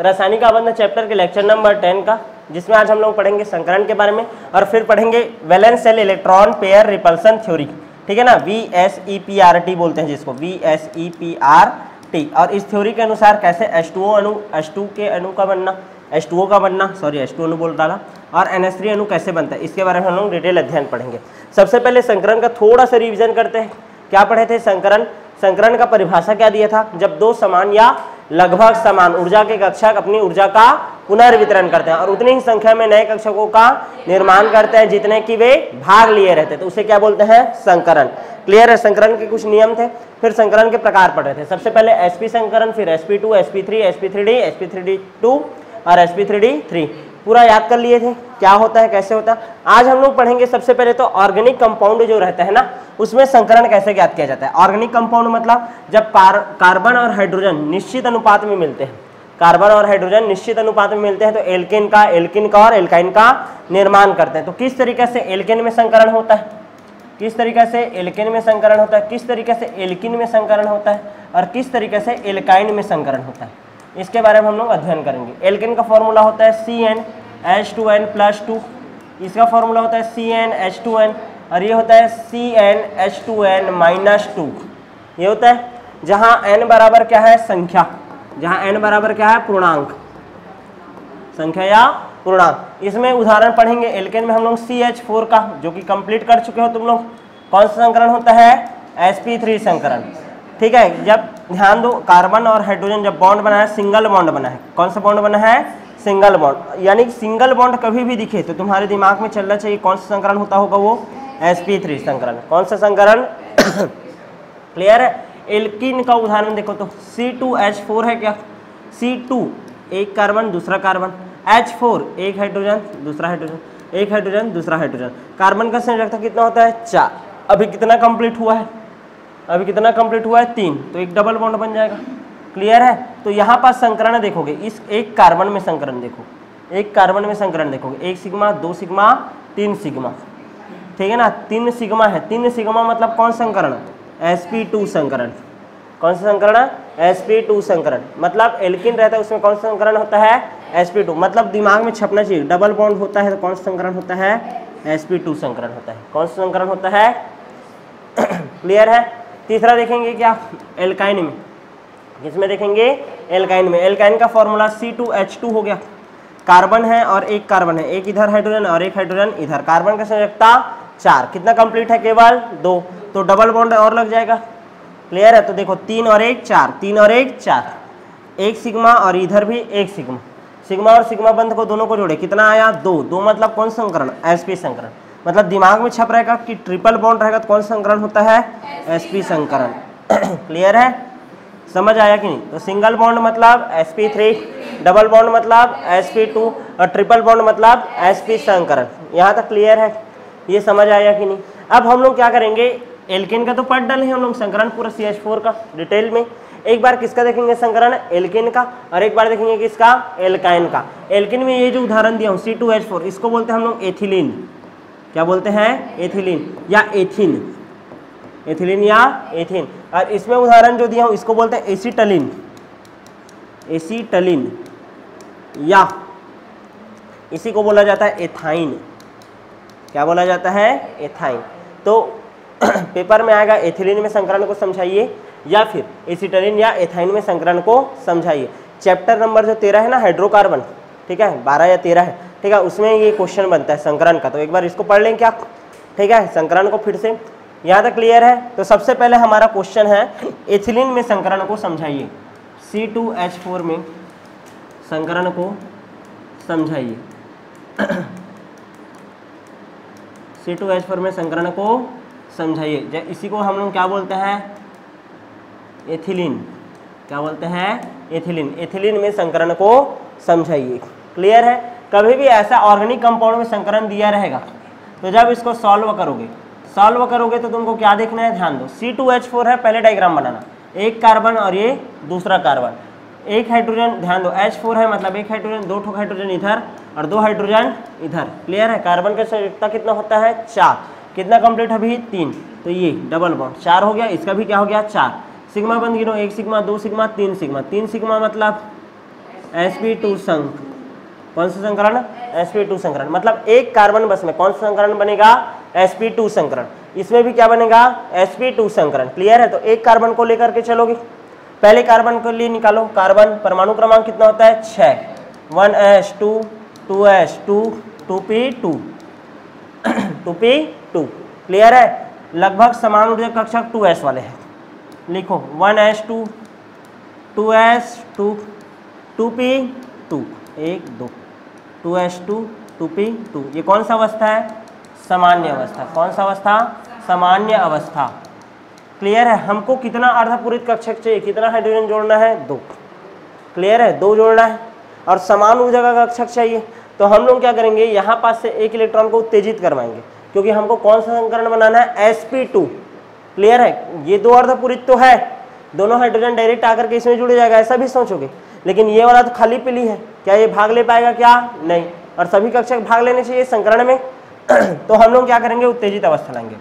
रासायनिक आबंध चैप्टर के lecture number 10 का, जिसमें आज हम लोग पढ़ेंगे संकरण के बारे में और फिर पढ़ेंगे valence shell electron pair repulsion theory, ठीक है ना, VSEPRT बोलते हैं जिसको, VSEPRT। और इस थ्योरी के अनुसार कैसे H2O अणु, H2 के अणु का बनना, H2O का बनना, सॉरी H2 अणु बोल डाला, और NH3 अणु कैसे बनता है, इसके बारे में हम लोग डिटेल अध्ययन पढ़ेंगे। सबसे पहले संकरण का थोड़ा सा रिविजन करते हैं। क्या पढ़े थे? संकरण का परिभाषा क्या दिया था? जब दो समान या लगभग समान ऊर्जा के कक्षक अपनी ऊर्जा का पुनर्वितरण करते हैं और उतनी ही संख्या में नए कक्षकों का निर्माण करते हैं जितने की वे भाग लिए रहते हैं, तो उसे क्या बोलते हैं? संकरण। क्लियर है? संकरण के कुछ नियम थे, फिर संकरण के प्रकार पढ़े थे। सबसे पहले sp संकरण, फिर sp2, sp3, sp3d, sp3d2 और sp3d3 पूरा याद कर लिए थे क्या होता है, कैसे होता है। आज हम लोग पढ़ेंगे सबसे पहले तो ऑर्गेनिक कंपाउंड जो रहता है ना, उसमें संकरण कैसे ज्ञात किया जाता है। ऑर्गेनिक कंपाउंड मतलब जब कार्बन और हाइड्रोजन निश्चित अनुपात में मिलते हैं, कार्बन और हाइड्रोजन निश्चित अनुपात में मिलते हैं तो एल्केन का और एल्काइन का निर्माण करते हैं। तो किस तरीके से एल्केन में संकरण होता है, किस तरीके से एल्केन में संकरण होता है, किस तरीके से एल्किन में संकरण होता है और किस तरीके से एल्काइन में संकरण होता है, इसके बारे में हम लोग अध्ययन करेंगे। एल्केन का फॉर्मूला होता है CnH2n+2, इसका फॉर्मूला होता है CnH2n और ये होता है CnH2n-2। ये होता है जहां n बराबर क्या है? संख्या, जहां n बराबर क्या है? पूर्णांक, संख्या या पूर्णांक। इसमें उदाहरण पढ़ेंगे एल्केन में हम लोग CH4 का, जो कि कंप्लीट कर चुके हो तुम लोग। कौन सा संकरण होता है? sp3 संकरण, ठीक है। जब ध्यान दो, कार्बन और हाइड्रोजन जब बॉन्ड बना है, सिंगल बॉन्ड बना है। कौन सा बॉन्ड बना है? Single bond. यानी सिंगल बॉन्ड कभी भी दिखे तो तुम्हारे दिमाग में चलना चाहिए कौन सा संकरण होता होगा? वो sp3 संकरण। कौन सा संकरण? क्लियर है? एल्कीन का उदाहरण देखो तो C2H4 है क्या? C2 एक कार्बन दूसरा कार्बन, H4 एक हाइड्रोजन दूसरा हाइड्रोजन, एक हाइड्रोजन दूसरा हाइड्रोजन। कार्बन का संयोजकता कितना होता है? 4। अभी कितना कंप्लीट हुआ है? अभी कितना कंप्लीट हुआ है? 3। तो एक डबल बॉन्ड बन जाएगा। क्लियर है? तो यहाँ पर संकरण देखोगे, इस एक कार्बन में संकरण देखो, एक कार्बन में संकरण देखोगे, 1 सिग्मा, 2 सिग्मा, 3 सिग्मा, ठीक है ना। 3 सिग्मा है, 3 सिग्मा मतलब कौन संकरण? sp2 संकरण। कौन सा संकरण? sp2 संकरण। मतलब एल्किन रहता है उसमें कौन सा संकरण होता है? sp2। मतलब दिमाग में छपना चाहिए, डबल बॉन्ड होता है तो कौन सा संकरण होता है? sp2 संकरण होता है। कौन सा संकरण होता है? क्लियर है? तीसरा देखेंगे क्या? एल्काइन में। किसमें देखेंगे? एल्काइन में। एल्काइन का फॉर्मूला C2H2 हो गया। कार्बन है और एक कार्बन है, एक इधर हाइड्रोजन और एक हाइड्रोजन इधर। कार्बन का संयोजकता 4, कितना कंप्लीट है? केवल 2। तो डबल बॉन्ड और लग जाएगा। क्लियर है? तो देखो 3 और 1 4, 3 और 1 4, 1 सिग्मा और इधर भी 1 सिग्मा। सिग्मा और सिग्मा बंध को दोनों को जोड़े, कितना आया? 2। 2 मतलब कौन संकरण? sp संकरण। मतलब दिमाग में छप रहेगा कि ट्रिपल बॉन्ड रहेगा तो कौन संकरण होता है? sp संकरण। क्लियर है? समझ आया कि नहीं? तो सिंगल बॉन्ड मतलब sp3, डबल बॉन्ड मतलब sp2 और ट्रिपल बॉन्ड मतलब sp संकरण। यहाँ तक क्लियर है? ये समझ आया कि नहीं? अब हम लोग क्या करेंगे, एल्केन का तो पढ़ डाले हैं हम लोग संकरण पूरा CH4 का डिटेल में। एक बार किसका देखेंगे संकरण? एल्केन का। और एक बार देखेंगे किसका? एल्काइन का। एल्केन में ये जो उदाहरण दिया हूँ C2H4, इसको बोलते हैं हम लोग एथिलीन। क्या बोलते हैं? एथिलीन या एथिन, एथिलीन या एथिन। और इसमें उदाहरण जो दिया हूँ इसको बोलते हैं एसिटलिन, एसिटलिन, या इसी को बोला जाता है एथाइन। क्या बोला जाता है? एथाइन। तो पेपर में आएगा एथिलीन में संकरण को समझाइए या फिर एसिटलिन या एथाइन में संकरण को समझाइए। चैप्टर नंबर जो 13 है ना, हाइड्रोकार्बन, ठीक है, 12 या 13 है, ठीक है, उसमें ये क्वेश्चन बनता है संकरण का। तो एक बार इसको पढ़ लें क्या? ठीक है, संकरण को फिर से। यहाँ तक क्लियर है? तो सबसे पहले हमारा क्वेश्चन है एथिलीन में संकरण को समझाइए, C2H4 में संकरण को समझाइए। C2H4 में संकरण को समझाइए। इसी को हम लोग क्या बोलते हैं? एथिलीन। क्या बोलते हैं? एथिलीन। एथिलीन में संकरण को समझाइए। क्लियर है? कभी भी ऐसा ऑर्गेनिक कंपाउंड में संकरण दिया रहेगा तो जब इसको सॉल्व करोगे तो तुमको क्या देखना है? ध्यान दो, C2H4 है, पहले डायग्राम बनाना, एक कार्बन और ये दूसरा कार्बन, एक हाइड्रोजन, ध्यान दो H4 है मतलब एक हाइड्रोजन, 2 ठो हाइड्रोजन इधर और 2 हाइड्रोजन इधर। क्लियर है? कार्बन का संयोजकता कितना होता है? 4। कितना कंप्लीट अभी? 3। तो ये डबल बॉन्ड 4 हो गया, इसका भी क्या हो गया? 4। सिग्मा बंद गिनो, 1 सिग्मा, 2 सिग्मा, 3 सिग्मा। 3 सिग्मा मतलब sp2 संक, कौन सा संकरण? sp2 संकरण। मतलब एक कार्बन बस में कौन सा संकरण बनेगा? sp2 संकरण। इसमें भी क्या बनेगा? sp2 संकरण। क्लियर है? तो एक कार्बन को लेकर के चलोगे, पहले कार्बन के लिए निकालो। कार्बन परमाणु क्रमांक कितना होता है? 6, 1s2 2s2 2p2 2p2। Clear है? लगभग समान ऊर्जा कक्षक 2s वाले हैं। लिखो 1s2 2s2 2p2 1 2 2s2 2p2। ये कौन सा अवस्था है? सामान्य अवस्था। कौन सा अवस्था? सामान्य अवस्था। क्लियर है? हमको कितना अर्धपूरित कक्षक चाहिए? कितना हाइड्रोजन जोड़ना है? 2। क्लियर है? 2 जोड़ना है। और समान ऊर्जा का कक्षक चाहिए, तो हम लोग क्या करेंगे? यहाँ पास से एक इलेक्ट्रॉन को उत्तेजित करवाएंगे, क्योंकि हमको कौन सा संकरण बनाना है? sp2। क्लियर है? ये 2 अर्धपूरित तो है, दोनों हाइड्रोजन डायरेक्ट आकर के इसमें जुड़ जाएगा, ऐसा भी सोचोगे। लेकिन ये वाला तो खाली पीली है, क्या ये भाग ले पाएगा? क्या नहीं। और सभी कक्षक भाग लेने चाहिए संकरण में तो हम लोग क्या करेंगे? उत्तेजित अवस्था लाएंगे।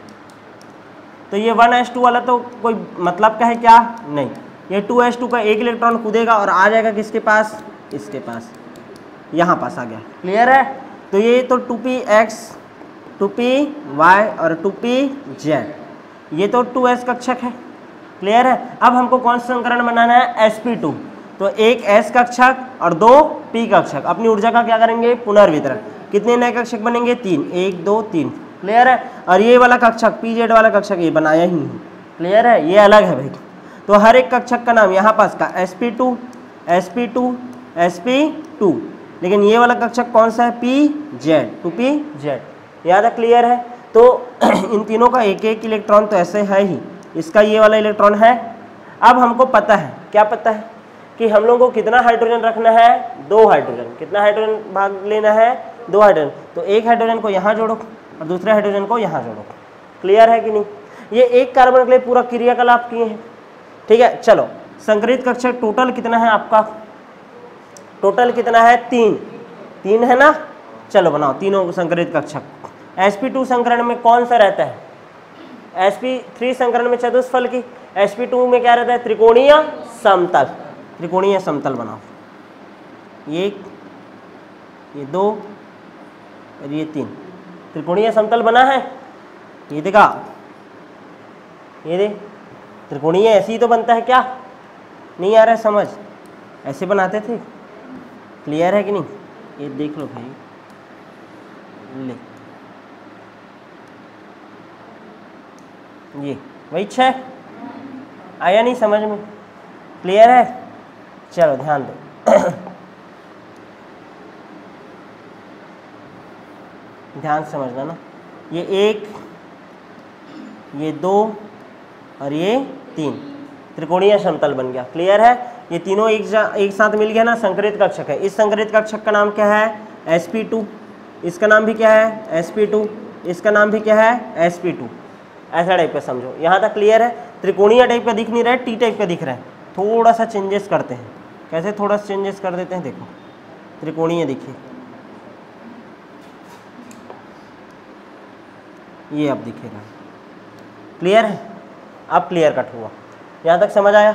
तो ये 1s2 वाला तो कोई मतलब का है? क्या नहीं। ये 2s2 का एक इलेक्ट्रॉन कूदेगा और आ जाएगा किसके पास? इसके पास, यहाँ पास आ गया। क्लियर है? तो ये तो 2px 2py और 2pz, ये तो 2s कक्षक है। क्लियर है? अब हमको कौन सा संकरण बनाना है? sp2। तो एक s कक्षक और 2 p कक्षक। अपनी ऊर्जा का क्या करेंगे? पुनर्वितरण। कितने नए कक्षक बनेंगे? 3, 1 2 3। क्लियर है? और ये वाला कक्षक pz वाला कक्षक ये बनाया ही नहीं। क्लियर है? ये अलग है भाई। तो हर एक कक्षक का नाम यहाँ पास का sp2 sp2 sp2, लेकिन ये वाला कक्षक कौन सा है? pz 2pz। याद है? क्लियर है? तो इन तीनों का एक एक इलेक्ट्रॉन तो ऐसे है ही, इसका ये वाला इलेक्ट्रॉन है। अब हमको पता है, क्या पता है? कि हम लोगों को कितना हाइड्रोजन रखना है? 2 हाइड्रोजन। कितना हाइड्रोजन भाग लेना है? 2 हाइड्रोजन। तो एक हाइड्रोजन को यहाँ जोड़ो और दूसरे हाइड्रोजन को यहाँ जोड़ो। क्लियर है कि नहीं? ये एक कार्बन के लिए पूरा क्रियाकलाप किए हैं। ठीक है, चलो संकरित कक्षक टोटल कितना है आपका? टोटल कितना है? 3 है ना? चलो बनाओ तीनों संकरित कक्षक। sp2 संकरण में कौन सा रहता है? sp3 संकरण में चतुष्फल की, sp2 में क्या रहता है? त्रिकोणीय समतल। त्रिकोणीय समतल बनाओ। ये 1, ये 2 और ये 3। त्रिकोणीय समतल बना है? ये देखा, ये दे त्रिकोणीय ऐसे ही तो बनता है। क्या नहीं आ रहा है समझ? ऐसे बनाते थे। क्लियर है कि नहीं? ये देख लो भाई, ले ये वही 6 आया नहीं समझ में? क्लियर है? चलो ध्यान दो ध्यान से समझना ना। ये 1, ये 2 और ये 3 त्रिकोणीय समतल बन गया। क्लियर है? ये तीनों एक साथ मिल गया ना, संकरित कक्षक है। इस संकरित कक्षक का नाम क्या है? sp2। इसका नाम भी क्या है? sp2। इसका नाम भी क्या है? sp2। ऐसा टाइप का समझो। यहाँ तक क्लियर है? त्रिकोणीय टाइप का दिख नहीं रहा है, टी टाइप का दिख रहा है। थोड़ा सा चेंजेस करते हैं। कैसे थोड़ा सा चेंजेस कर देते हैं? देखो त्रिकोणीय दिखिए, ये अब दिखेगा। क्लियर है? अब क्लियर कट हुआ। यहाँ तक समझ आया?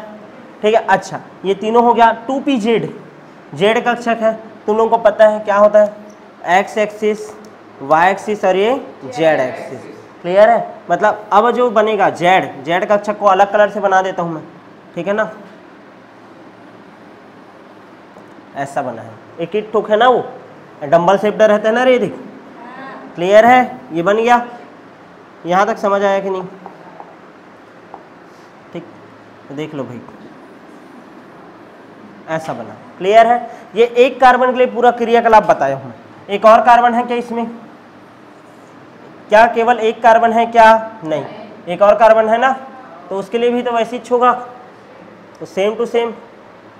ठीक है। अच्छा, ये तीनों हो गया। 2pz जेड कक्षक है। तुम लोगों को पता है क्या होता है? x एक्सिस, y एक्सिस और ये z एक्सिस। क्लियर है? मतलब अब जो बनेगा जेड कक्षक को अलग कलर से बना देता हूँ मैं। ठीक है ना? ऐसा बना है, एक ही ठोक है ना, वो डंबल शेप्ड रहता है ना रे। देख, क्लियर है? ये बन गया। यहाँ तक समझ आया कि नहीं? ठीक, तो देख लो भाई, ऐसा बना। क्लियर है? ये एक कार्बन के लिए पूरा क्रियाकलाप बताया हूँ। एक और कार्बन है क्या इसमें? क्या केवल एक कार्बन है क्या? नहीं, एक और कार्बन है ना, तो उसके लिए भी तो वैसे ही होगा। तो सेम टू सेम।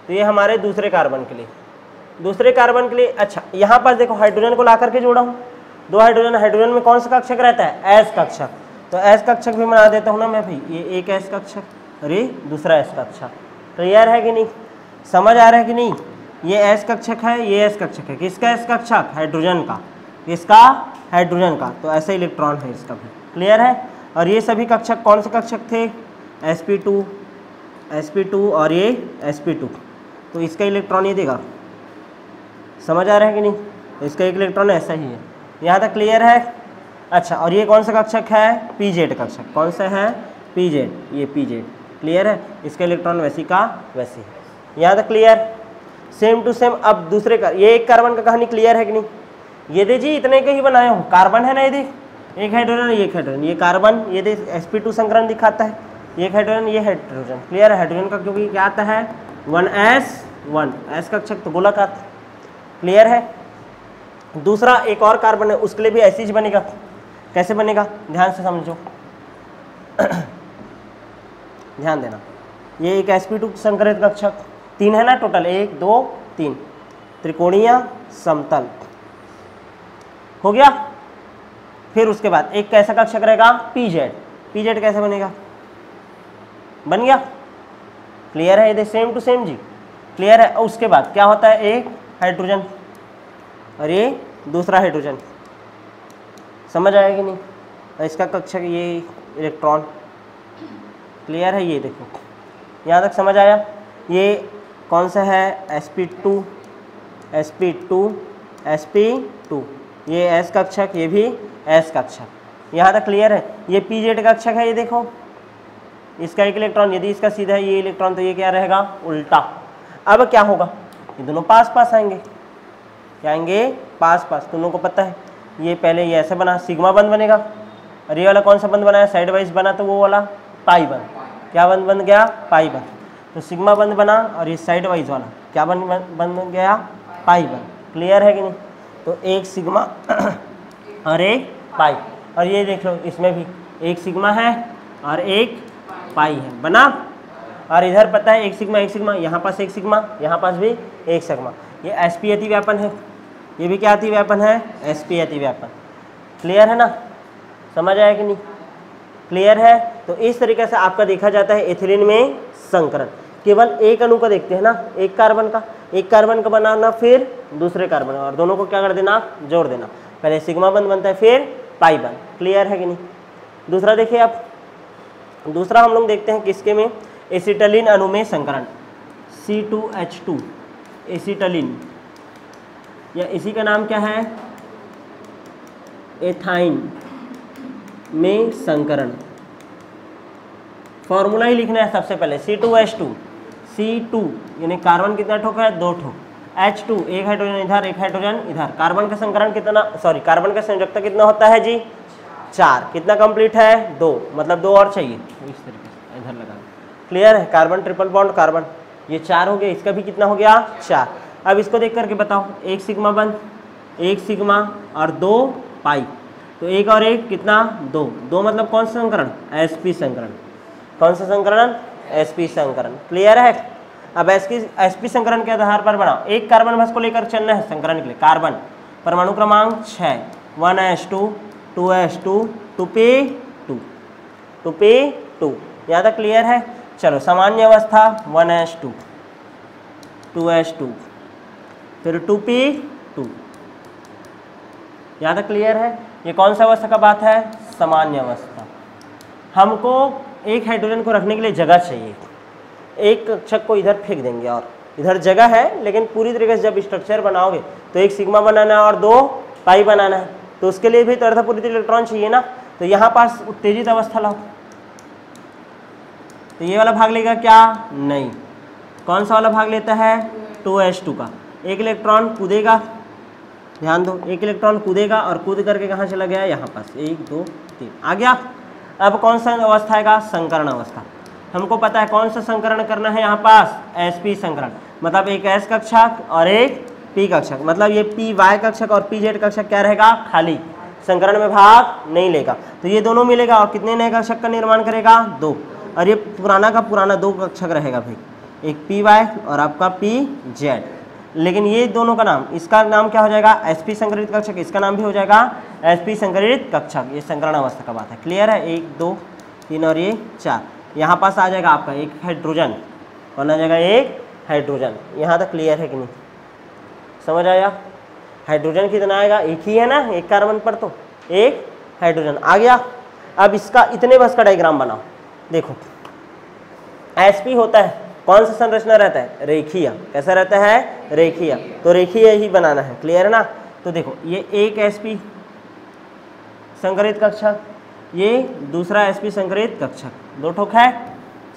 तो ये हमारे दूसरे कार्बन के लिए, दूसरे कार्बन के लिए। अच्छा, यहाँ पर देखो हाइड्रोजन को ला करके जोड़ा हूँ। 2 हाइड्रोजन, हाइड्रोजन में कौन सा कक्षक रहता है? एस कक्षक। तो एस कक्षक भी बना देता हूँ ना मैं भाई। ये एक एस कक्षक और ये दूसरा एस कक्षक। क्लियर है कि नहीं? समझ आ रहा है कि नहीं? ये एस कक्षक है, ये एस कक्षक है। किसका एस कक्षक? हाइड्रोजन का। किसका? हाइड्रोजन का। तो ऐसा इलेक्ट्रॉन है इसका भी। क्लियर है? और ये सभी कक्षक कौन से कक्षक थे? sp2 और ये sp2। तो इसका इलेक्ट्रॉन ये देगा समझ आ रहा है कि नहीं? इसका एक इलेक्ट्रॉन ऐसा ही है। यहाँ तक क्लियर है? अच्छा, और ये कौन सा कक्षक है? पीजेड कक्षक। कौन सा है? पीजेड, ये पीजेड। क्लियर है? इसका इलेक्ट्रॉन वैसी का वैसी है। यहाँ तक क्लियर? Same to same. अब दूसरे का, ये एक कार्बन का कहानी क्लियर है कि नहीं? ये दे जी इतने के ही बनाए हो, कार्बन है ना, ये देख, एक हाइड्रोजन एक हाइड्रोजन, ये कार्बन, ये देख sp2 संकरण दिखाता है, एक हाइड्रोजन ये हाइड्रोजन। क्लियर है? हाइड्रोजन का क्योंकि क्या आता है 1s1, s कक्षक तो गोलाकार। क्लियर है? दूसरा एक और कार्बन है, उसके लिए भी ऐसी ही बनेगा। कैसे बनेगा? ध्यान से समझो ध्यान देना। ये एक sp2 संकरित कक्षक, 3 है ना टोटल, 1 2 3, त्रिकोणीय समतल हो गया। फिर उसके बाद एक कैसा कक्षक रहेगा? पीजेड। पीजेड कैसे बनेगा? बन गया? क्लियर है? ये सेम टू सेम जी। क्लियर है? और उसके बाद क्या होता है? एक हाइड्रोजन और ये दूसरा हाइड्रोजन। समझ आएगा कि नहीं? इसका कक्षक ये इलेक्ट्रॉन। क्लियर है? ये देखो, यहाँ तक समझ आया? ये कौन सा है? sp2 sp2 sp2, ये s कक्षक, ये भी s कक्षक। यहाँ तक क्लियर है? ये pz कक्षक है, ये देखो, इसका एक इलेक्ट्रॉन, यदि इसका सीधा है ये इलेक्ट्रॉन तो ये क्या रहेगा? उल्टा। अब क्या होगा? ये दोनों पास पास आएंगे। क्या आएंगे? पास पास। दोनों को पता है ये पहले ये ऐसे बना, सिग्मा बंध बनेगा, और ये वाला कौन सा बंध बनाया? साइड वाइज बना, तो वो वाला पाई बंध। क्या बंध बन गया? पाई बंध। तो सिग्मा बंध बना, और ये साइड वाइज वाला क्या बन गया? पाई बंध। क्लियर है कि नहीं? तो एक सिग्मा और एक पाई, और ये देख लो इसमें भी एक सिग्मा है और एक पाई है, बना। और इधर पता है एक सिग्मा, यहाँ पास एक सिग्मा, यहाँ पास भी एक सिग्मा। ये sp अतिव्यापन है, ये भी क्या अतिव्यापन है? sp अतिव्यापन। क्लियर है ना? समझ आया कि नहीं? क्लियर है? तो इस तरीके से आपका देखा जाता है एथिलीन में संकरण। केवल एक अणु का देखते हैं ना, एक कार्बन का बनाना, फिर दूसरे कार्बन, और दोनों को क्या कर देना? जोड़ देना। पहले सिग्मा बंध बनता है, फिर पाई बंध। क्लियर है कि नहीं? दूसरा देखिए आप, दूसरा हम लोग देखते हैं किसके में? एसिटिलीन अणु में संकरण, C2H2 एसिटिलीन, या इसी का नाम क्या है? एथाइन में संकरण। फॉर्मूला ही लिखना है सबसे पहले, C2H2, C2 यानी कार्बन कितना ठोक है? 2 ठोक, H2 एक हाइड्रोजन इधर एक हाइड्रोजन इधर। कार्बन का संकरण कितना, सॉरी कार्बन का संयोजकता कितना होता है जी? 4। कितना कंप्लीट है? 2, मतलब 2 और चाहिए, इस तरीके से इधर लगा। क्लियर है? कार्बन ट्रिपल बॉन्ड कार्बन, ये 4 हो गया, इसका भी कितना हो गया? 4। अब इसको देख करके बताओ, एक सिग्मा बंध, एक सिग्मा और 2 पाई, तो एक और एक कितना? 2 मतलब कौन सा संकरण? sp संकरण। कौन सा संकरण? sp संकरण। क्लियर है? अब sp संकरण के आधार पर बनाओ, एक कार्बन बस को लेकर चलना है संकरण के लिए। कार्बन परमाणु क्रमांक 6, 1s2 2s2 2p2 2p2। यहाँ तक क्लियर है? चलो सामान्य अवस्था 1s2 2s2 फिर 2p2। यहाँ तक क्लियर है? ये कौन सा अवस्था का बात है? सामान्य अवस्था। हमको एक हाइड्रोजन को रखने के लिए जगह चाहिए, एक कक्षक को इधर फेंक देंगे, और इधर जगह है, लेकिन पूरी तरीके से जब स्ट्रक्चर बनाओगे तो एक सिग्मा बनाना है और 2 पाई बनाना है, तो उसके लिए भी तो अर्धपूरित इलेक्ट्रॉन चाहिए ना। तो यहाँ पास उत्तेजित अवस्था लाओ, तो ये वाला भाग लेगा क्या? नहीं। कौन सा वाला भाग लेता है? 2s2 का। एक इलेक्ट्रॉन कूदेगा, ध्यान दो, एक इलेक्ट्रॉन कूदेगा और कूद करके कहाँ चला गया? यहाँ पास 1 2 3 आ गया। अब कौन सा अवस्था आएगा? संकरण अवस्था। हमको पता है कौन सा संकरण करना है यहाँ पास? sp संकरण, मतलब एक s कक्षक और एक p कक्षक, मतलब ये py कक्षक और pz कक्षक क्या रहेगा? खाली, संकरण में भाग नहीं लेगा। तो ये दोनों मिलेगा और कितने नए कक्षक का निर्माण करेगा? 2। और ये पुराना का पुराना 2 कक्षक रहेगा भाई, एक py और आपका pz। लेकिन ये दोनों का नाम, इसका नाम क्या हो जाएगा? sp संकरित कक्षक, इसका नाम भी हो जाएगा sp संकरित कक्षक। ये संकरण अवस्था का बात है। क्लियर है? 1 2 3 और ये 4। यहाँ पास आ जाएगा आपका एक हाइड्रोजन, और आ जाएगा एक हाइड्रोजन। यहाँ तक क्लियर है कि नहीं? समझ आया? हाइड्रोजन कितना आएगा? एक ही है ना, एक कार्बन पर, तो एक हाइड्रोजन आ गया। अब इसका इतने बस का डायग्राम बनाओ। देखो sp होता है कौन सा संरचना रहता है? रेखीय। कैसा रहता है? रेखीय। तो रेखीय ही बनाना है, क्लियर है ना। तो देखो ये एक sp संकरित कक्षक, ये दूसरा sp संकरित कक्षक, दो ठोक है,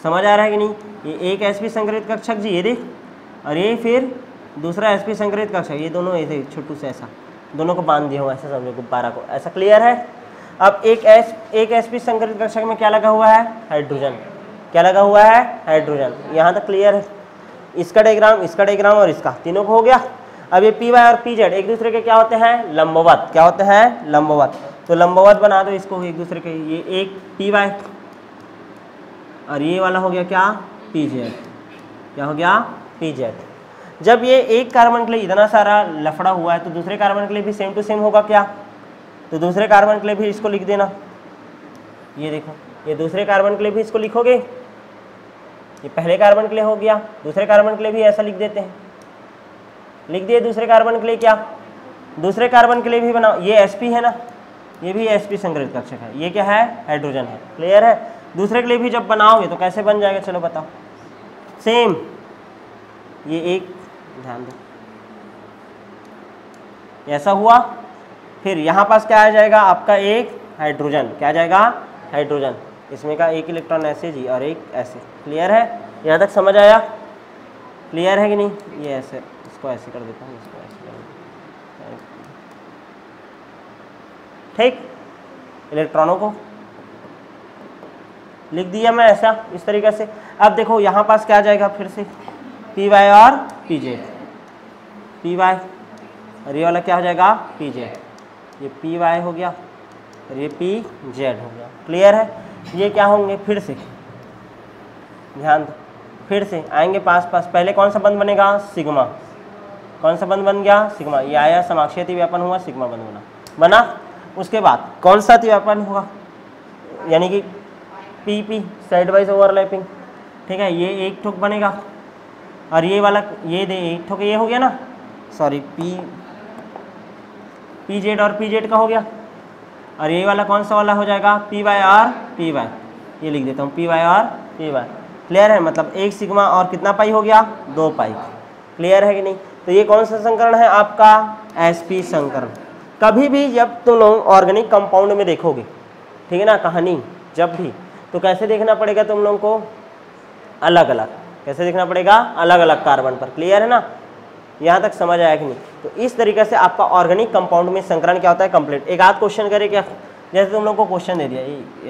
समझ आ रहा है कि नहीं? ये एक sp संकरित कक्षक जी, ये देख, और ये फिर दूसरा sp संकरित कक्षक, ये दोनों ऐसे छोटू से ऐसा, दोनों को बांध दिया हुआ ऐसा समझो, गुब्बारा को, ऐसा क्लियर है। अब एक sp संकरित कक्षक में क्या लगा हुआ है? हाइड्रोजन। क्या लगा हुआ है? हाइड्रोजन। यहाँ तक क्लियर है। इसका डायग्राम और इसका, तीनों को हो गया। अब ये पी वाई और पी जेड एक दूसरे के क्या होते हैं? लंबवत। क्या होते हैं? लंबवत। तो लंबवत बना दो इसको एक दूसरे के, ये एक पी वाई और ये वाला हो गया क्या? P Z. क्या हो गया? P Z. जब ये एक कार्बन के लिए इतना सारा लफड़ा हुआ है तो दूसरे कार्बन के लिए भी सेम टू सेम होगा क्या? तो दूसरे कार्बन के लिए भी इसको लिख देना। ये देखो, ये दूसरे कार्बन के लिए भी इसको लिखोगे, ये पहले कार्बन के लिए हो गया, दूसरे कार्बन के लिए भी ऐसा लिख देते हैं। लिख दिए दूसरे कार्बन के लिए, क्या दूसरे कार्बन के लिए भी बनाओ। ये sp है ना, ये भी sp संकरित कक्षक है, ये क्या है? हाइड्रोजन है, क्लियर है। दूसरे के लिए भी जब बनाओगे तो कैसे बन जाएगा? चलो बताओ। सेम, ये एक, ध्यान दो, ऐसा हुआ। फिर यहाँ पास क्या आ जाएगा? आपका एक हाइड्रोजन। क्या आ जाएगा? हाइड्रोजन। इसमें का एक इलेक्ट्रॉन ऐसे जी और एक ऐसे, क्लियर है? यहाँ तक समझ आया? क्लियर है कि नहीं? ये ऐसे, इसको ऐसे कर देता हूँ, इसको ऐसे कर देता हूँ, ठीक। इलेक्ट्रॉनों को लिख दिया मैं ऐसा, इस तरीके से। अब देखो यहाँ पास क्या आ जाएगा? फिर से पी वाई और पी जेड, पी वाई और ये वाला क्या हो जाएगा? P Z. ये पी वाई हो गया और ये पी जेड हो गया, क्लियर है। ये क्या होंगे? फिर से ध्यान दो, फिर से आएंगे पास पास। पहले कौन सा बंध बनेगा? सिग्मा। कौन सा बंध बन गया? सिग्मा। ये आया, समाक्षीय अतिव्यापन हुआ, सिग्मा बंध बना। उसके बाद कौन सा अतिव्यापन होगा? यानी कि P P, side wise overlapping, ठीक है। ये एक ठोक बनेगा और ये वाला, ये दे एक ठोक, ये हो गया ना, सॉरी, पी जेड और पी जेड का हो गया। और ये वाला कौन सा वाला हो जाएगा? पी वाई और पी वाई। ये लिख देता हूँ, पी वाई और पी वाई, क्लियर है। मतलब एक सिग्मा और कितना पाई हो गया? 2 पाई, क्लियर है कि नहीं? तो ये कौन सा संकरण है आपका? sp संकरण। कभी भी जब तुम लोग ऑर्गेनिक कंपाउंड में देखोगे, ठीक है ना, कहानी जब भी, तो कैसे देखना पड़ेगा तुम लोगों को? अलग अलग। कैसे देखना पड़ेगा? अलग अलग कार्बन पर, क्लियर है ना? यहाँ तक समझ आया कि नहीं? तो इस तरीके से आपका ऑर्गेनिक कंपाउंड में संकरण क्या होता है? कंप्लीट। एक आध क्वेश्चन करे क्या? जैसे तुम लोग को क्वेश्चन दे दिया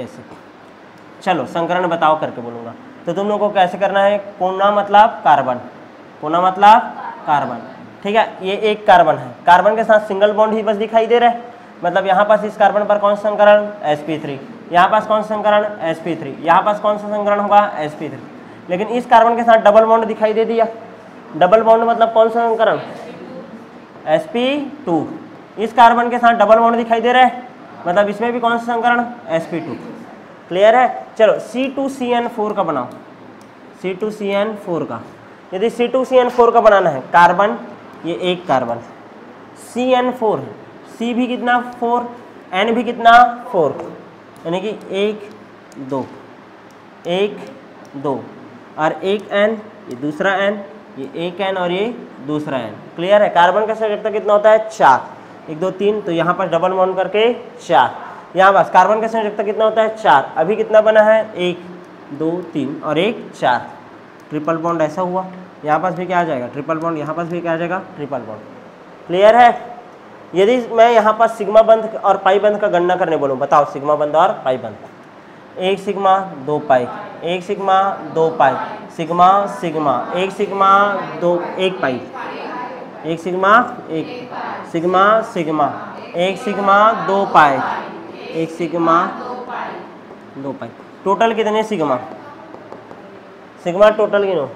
ऐसे, चलो संकरण बताओ करके बोलूँगा, तो तुम लोग को कैसे करना है? कोना मतलब कार्बन, कोना मतलब कार्बन, ठीक है। ये एक कार्बन है, कार्बन के साथ सिंगल बॉन्ड ही बस दिखाई दे रहा है, मतलब यहाँ पास इस कार्बन पर कौन सा संकरण? sp3। यहाँ पास कौन सा संकरण? sp3। यहाँ पास कौन सा संकरण होगा? sp3। लेकिन इस कार्बन के साथ डबल बॉन्ड दिखाई दे दिया। डबल बॉन्ड मतलब कौन सा संकरण? sp2। इस कार्बन के साथ डबल बॉन्ड दिखाई दे रहा है, मतलब इसमें भी कौन सा संकरण? sp2, क्लियर है। चलो C2CN4 का बनाओ, C2CN4 का। यदि C2CN4 का बनाना है, कार्बन, ये एक कार्बन, CN4 है, C भी कितना? 4, N भी कितना? 4, यानी कि 1 2 1 2 और एक N, ये दूसरा N, ये एक N और ये दूसरा N, क्लियर है। कार्बन का संयोजकता कितना होता है? 4, 1 2 3, तो यहाँ पर डबल बॉन्ड करके 4। यहाँ बस कार्बन का संयोजकता कितना होता है? 4। अभी कितना बना है? 1 2 3 और 1 4, ट्रिपल बॉन्ड ऐसा हुआ। यहाँ पास भी क्या आ जाएगा? Triple bond. यहाँ पास भी क्या आ जाएगा? ट्रिपल बॉन्ड, क्लियर है। यदि मैं यहाँ पास सिग्मा बंध और पाई बंध का गणना करने बोलूँ, बताओ सिग्मा बंध और पाई बंध। 1 सिग्मा 2 पाई, 1 सिग्मा 2 पाई, सिग्मा सिग्मा, 1 सिग्मा 2 1 पाई, 1 सिग्मा 1 सिग्मा सिग्मा, 1 सिग्मा 2 पाई, 1 सिग्मा 2 पाई। टोटल कितने सिग्मा? सिग्मा टोटल गिनो,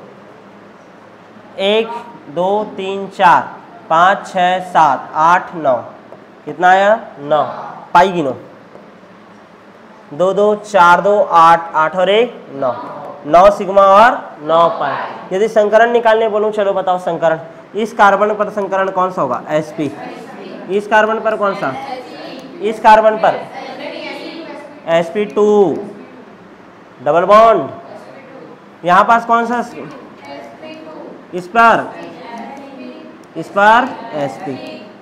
1 2 3 4 5 6 7 8 9, कितना आया? 9। पाई गिनो, 2 2 4 2 8 8 और 1 9, 9 सिग्मा और 9 पाई। यदि संकरण निकालने बोलूं, चलो बताओ संकरण। इस कार्बन पर संकरण कौन सा होगा? sp। इस कार्बन पर कौन सा? इस कार्बन पर sp2, डबल बॉन्ड। यहाँ पास कौन सा? इस पर sp।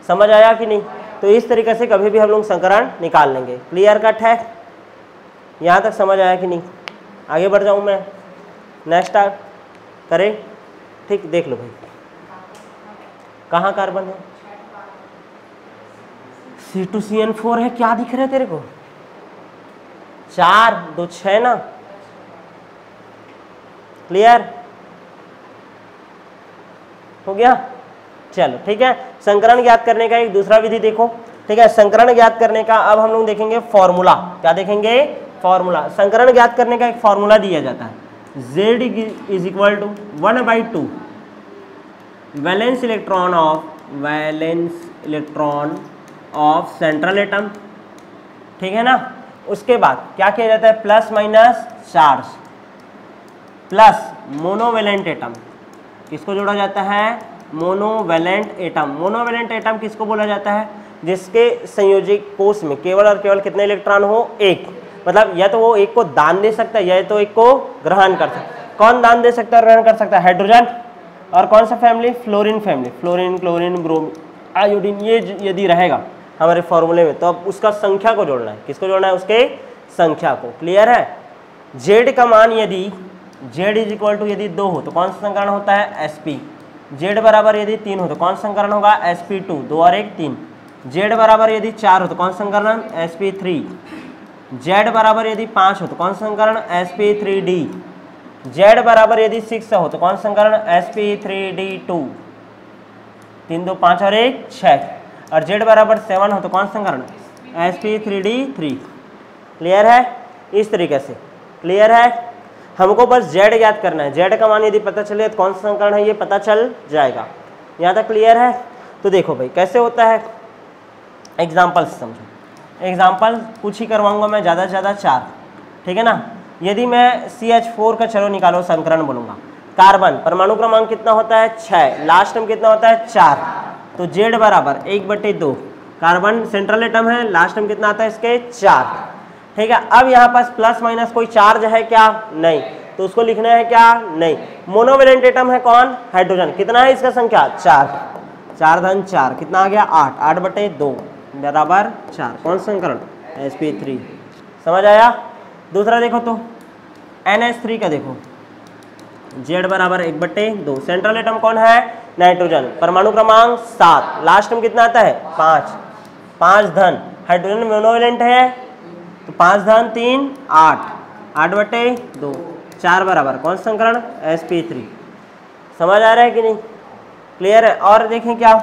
समझ आया कि नहीं? तो इस तरीके से कभी भी हम लोग संकरण निकाल लेंगे। क्लियर कट है? यहाँ तक समझ आया कि नहीं? आगे बढ़ जाऊँ मैं, नेक्स्ट करें? ठीक, देख लो भाई, कहाँ कार्बन है? C2CN4 है। क्या दिख रहा है तेरे को? 4 2 6 ना। क्लियर हो गया? चलो ठीक है। संकरण ज्ञात करने का एक दूसरा विधि देखो। ठीक है, संकरण ज्ञात करने का अब हम लोग देखेंगे फॉर्मूला। क्या देखेंगे? फॉर्मूला। संकरण ज्ञात करने का एक फॉर्मूला दिया जाता है, Z is equal to 1/2 valence electron of central atom. ठीक है ना? उसके बाद क्या किया जाता है? Plus minus charge plus monovalent atom. किसको जोड़ा जाता है? Monovalent atom. मोनोवेलेंट एटम किसको बोला जाता है? जिसके संयोजक कोष में केवल और केवल कितने इलेक्ट्रॉन हो? एक। मतलब या तो वो एक को दान दे सकता है या तो एक को ग्रहण कर सकता है। कौन दान दे सकता है, ग्रहण कर सकता है? हाइड्रोजन। और कौन सा family? Fluorine family. Fluorine, chlorine, bromine, iodine, ये यदि रहेगा हमारे फॉर्मूले में तो अब उसका संख्या को जोड़ना है। किसको जोड़ना है? उसके संख्या को। क्लियर है? जेड का मान यदि जेड इज इक्वल टू यदि 2 हो तो कौन सा संकरण होता है? sp। जेड बराबर यदि 3 हो तो कौन सा संकरण होगा? sp2। 2 और 1 3। जेड बराबर यदि 4 हो तो कौन सा संकरण? sp3। जेड बराबर यदि 5 हो तो कौन सा संकरण? sp3d। जेड बराबर यदि 6 हो तो कौन सा संकरण? sp3d2। 3 2 5 और 1 6। और जेड बराबर 7 हो तो कौन सा संकरण? sp3d3। क्लियर है? इस तरीके से। क्लियर है? हमको बस जेड ज्ञात करना है। जेड का मान यदि पता चले तो कौन सा संकरण है ये पता चल जाएगा। यहाँ तक क्लियर है? तो देखो भाई कैसे होता है, एग्जाम्पल से समझो। एग्जाम्पल कुछ ही करवाऊंगा मैं, ज़्यादा से ज़्यादा 4। ठीक है ना? यदि मैं CH4 का, चलो निकालो संकरण बोलूँगा। कार्बन परमाणु क्रमांक कितना होता है? 6। लास्ट में कितना होता है? 4। तो जेड बराबर 1/2। कार्बन सेंट्रल एटम है, लास्ट में कितना आता है इसके? 4। ठीक है। अब यहाँ पास प्लस माइनस कोई चार्ज है क्या? नहीं। तो उसको लिखना है क्या? नहीं। मोनोवेलेंट एटम है कौन? हाइड्रोजन। कितना है इसका संख्या? 4। 4 धन 4 कितना आ गया? 8। 8/2 बराबर 4। कौन सा संकरण? sp3। समझ आया? दूसरा देखो तो NH3 का देखो। जेड बराबर 1/2। सेंट्रल एटम कौन है? नाइट्रोजन। परमाणु क्रमांक 7। लास्ट में कितना आता है? 5। 5 धन हाइड्रोजन मोनोवेलेंट है तो 5 धन 3 8। 8/2। 4 बराबर कौन सा संकरण? sp3। समझ आ रहा है कि नहीं? क्लियर है? और देखें क्या?